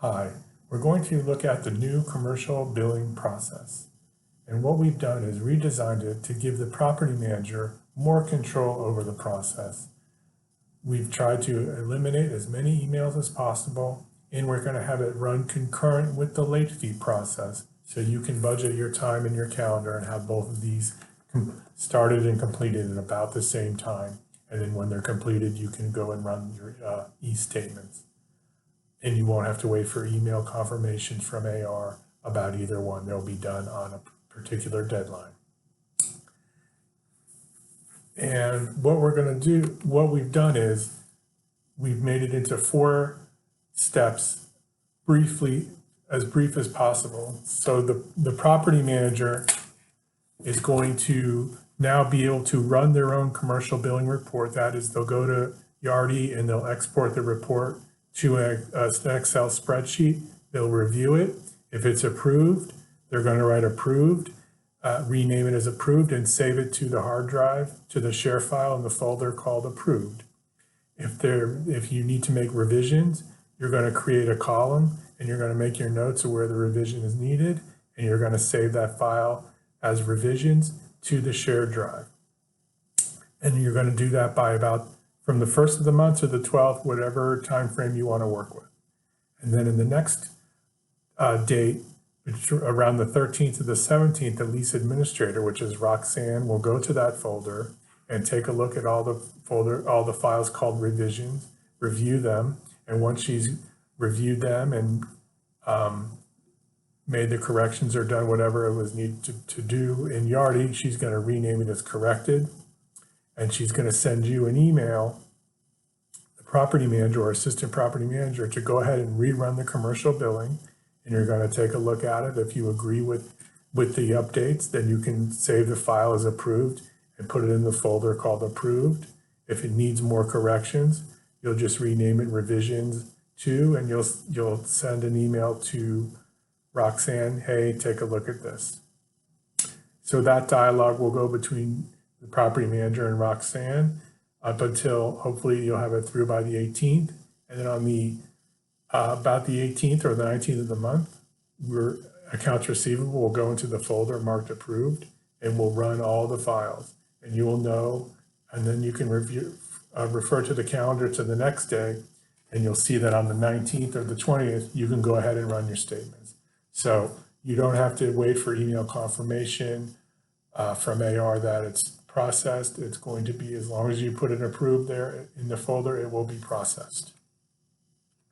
Hi, we're going to look at the new commercial billing process. And what we've done is redesigned it to give the property manager more control over the process. We've tried to eliminate as many emails as possible, and we're going to have it run concurrent with the late fee process. So you can budget your time in your calendar and have both of these started and completed at about the same time. And then when they're completed, you can go and run your e-statements. And you won't have to wait for email confirmations from AR about either one. They'll be done on a particular deadline. And what we're going to do, what we've done is we've made it into 4 steps, as brief as possible. So the property manager is going to now be able to run their own commercial billing report. That is, they'll go to Yardi and they'll export the report to an Excel spreadsheet. They'll review it. If it's approved, they're going to write approved, rename it as approved, and save it to the hard drive, to the share file in the folder called approved. If you need to make revisions, you're going to create a column and you're going to make your notes of where the revision is needed, and you're going to save that file as revisions to the shared drive. And you're going to do that by about from the 1st of the month to the 12th, whatever time frame you want to work with. And then in the next date, around the 13th to the 17th, the lease administrator, which is Roxanne, will go to that folder and take a look at all the files called revisions, review them. And once she's reviewed them and made the corrections or done whatever it was needed to do in Yardi, she's going to rename it as corrected. And she's going to send you an email, the property manager or assistant property manager, to go ahead and rerun the commercial billing. And you're going to take a look at it. If you agree with the updates, then you can save the file as approved and put it in the folder called approved. If it needs more corrections, you'll just rename it revisions 2, and you'll send an email to Roxanne, hey, take a look at this. So that dialogue will go between the property manager and Roxanne up until hopefully you'll have it through by the 18th. And then on the about the 18th or the 19th of the month, your accounts receivable will go into the folder marked approved, and we'll run all the files, and you will know, and then you can refer to the calendar to the next day, and you'll see that on the 19th or the 20th, you can go ahead and run your statements. So you don't have to wait for email confirmation from AR that it's processed. It's going to be, as long as you put it approved there in the folder, it will be processed.